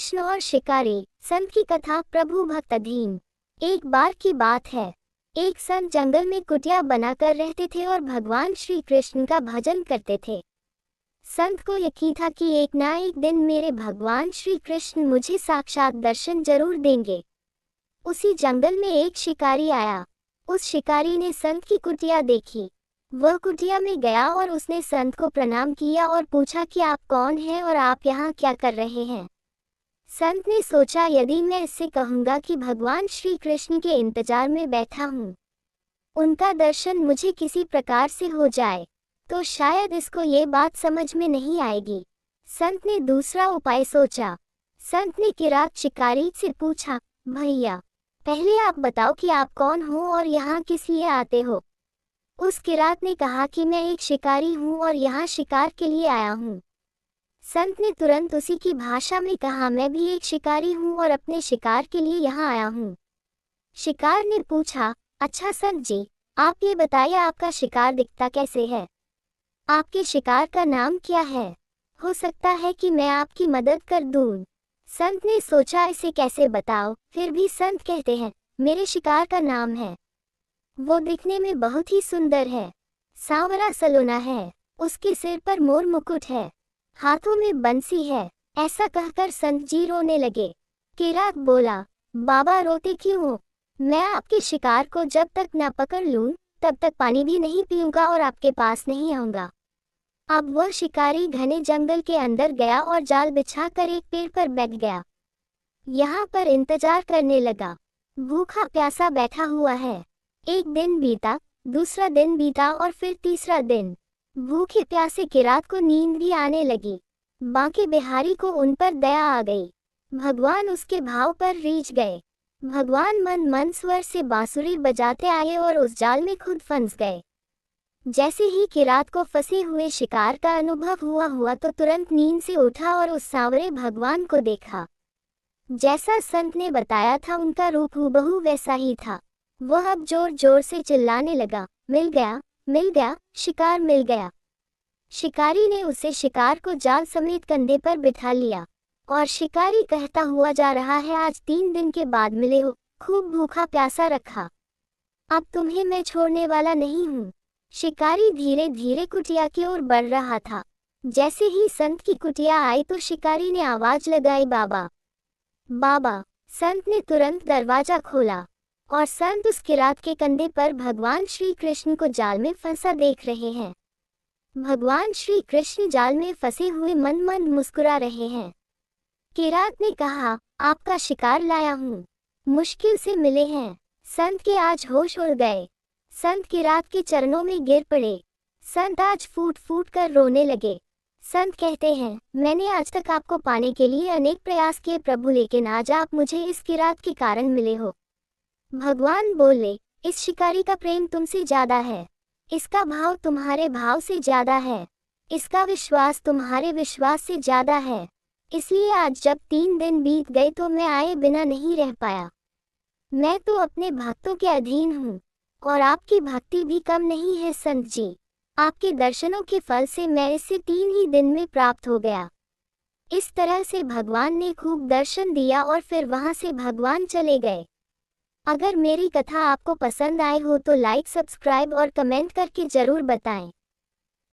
कृष्ण और शिकारी। संत की कथा। प्रभु भक्त अधीन। एक बार की बात है, एक संत जंगल में कुटिया बनाकर रहते थे और भगवान श्री कृष्ण का भजन करते थे। संत को यकीन था कि एक ना एक दिन मेरे भगवान श्री कृष्ण मुझे साक्षात दर्शन जरूर देंगे। उसी जंगल में एक शिकारी आया। उस शिकारी ने संत की कुटिया देखी। वह कुटिया में गया और उसने संत को प्रणाम किया और पूछा कि आप कौन हैं और आप यहाँ क्या कर रहे हैं। संत ने सोचा, यदि मैं इससे कहूँगा कि भगवान श्री कृष्ण के इंतजार में बैठा हूँ, उनका दर्शन मुझे किसी प्रकार से हो जाए, तो शायद इसको ये बात समझ में नहीं आएगी। संत ने दूसरा उपाय सोचा। संत ने किरात शिकारी से पूछा, भैया पहले आप बताओ कि आप कौन हो और यहाँ किस लिए आते हो। उस किरात ने कहा कि मैं एक शिकारी हूँ और यहाँ शिकार के लिए आया हूँ। संत ने तुरंत उसी की भाषा में कहा, मैं भी एक शिकारी हूँ और अपने शिकार के लिए यहाँ आया हूँ। शिकार ने पूछा, अच्छा संत जी, आप ये बताइए आपका शिकार दिखता कैसे है? आपके शिकार का नाम क्या है? हो सकता है कि मैं आपकी मदद कर दूँ। संत ने सोचा, इसे कैसे बताओ। फिर भी संत कहते हैं, मेरे शिकार का नाम है। वो दिखने में बहुत ही सुंदर है, सांवरा सलोना है, उसके सिर पर मोर मुकुट है, हाथों में बंसी है। ऐसा कहकर संत जी रोने लगे। किरात बोला, बाबा रोते क्यों हो? मैं आपके शिकार को जब तक न पकड़ लूं, तब तक पानी भी नहीं पीऊंगा और आपके पास नहीं आऊंगा। अब वह शिकारी घने जंगल के अंदर गया और जाल बिछाकर एक पेड़ पर बैठ गया। यहाँ पर इंतजार करने लगा। भूखा प्यासा बैठा हुआ है। एक दिन बीता, दूसरा दिन बीता और फिर तीसरा दिन। भूखे प्यासे किरात को नींद भी आने लगी। बांके बिहारी को उन पर दया आ गई। भगवान उसके भाव पर रीझ गए। भगवान मन मन स्वर से बांसुरी बजाते आए और उस जाल में खुद फंस गए। जैसे ही किरात को फंसे हुए शिकार का अनुभव हुआ तो तुरंत नींद से उठा और उस सांवरे भगवान को देखा। जैसा संत ने बताया था, उनका रूप हूबहू वैसा ही था। वह अब जोर जोर से चिल्लाने लगा, मिल गया, मिल गया, शिकार मिल गया। शिकारी ने उसे शिकार को जाल समेत कंधे पर बिठा लिया और शिकारी कहता हुआ जा रहा है, आज 3 दिन के बाद मिले हो, खूब भूखा प्यासा रखा, अब तुम्हें मैं छोड़ने वाला नहीं हूँ। शिकारी धीरे धीरे कुटिया की ओर बढ़ रहा था। जैसे ही संत की कुटिया आई तो शिकारी ने आवाज लगाई, बाबा, बाबा। संत ने तुरंत दरवाजा खोला और संत उस किरात के कंधे पर भगवान श्री कृष्ण को जाल में फंसा देख रहे हैं। भगवान श्री कृष्ण जाल में फंसे हुए मन मन मुस्कुरा रहे हैं। किरात ने कहा, आपका शिकार लाया हूँ, मुश्किल से मिले हैं। संत के आज होश उड़ गए। संत किरात के चरणों में गिर पड़े। संत आज फूट फूट कर रोने लगे। संत कहते हैं, मैंने आज तक आपको पाने के लिए अनेक प्रयास किए प्रभु, लेकिन आज आप मुझे इस किरात के कारण मिले हो। भगवान बोले, इस शिकारी का प्रेम तुमसे ज्यादा है, इसका भाव तुम्हारे भाव से ज्यादा है, इसका विश्वास तुम्हारे विश्वास से ज्यादा है। इसलिए आज जब 3 दिन बीत गए तो मैं आए बिना नहीं रह पाया। मैं तो अपने भक्तों के अधीन हूँ और आपकी भक्ति भी कम नहीं है संत जी। आपके दर्शनों के फल से मैं इसे 3 ही दिन में प्राप्त हो गया। इस तरह से भगवान ने खूब दर्शन दिया और फिर वहां से भगवान चले गए। अगर मेरी कथा आपको पसंद आए हो तो लाइक, सब्सक्राइब और कमेंट करके जरूर बताएं।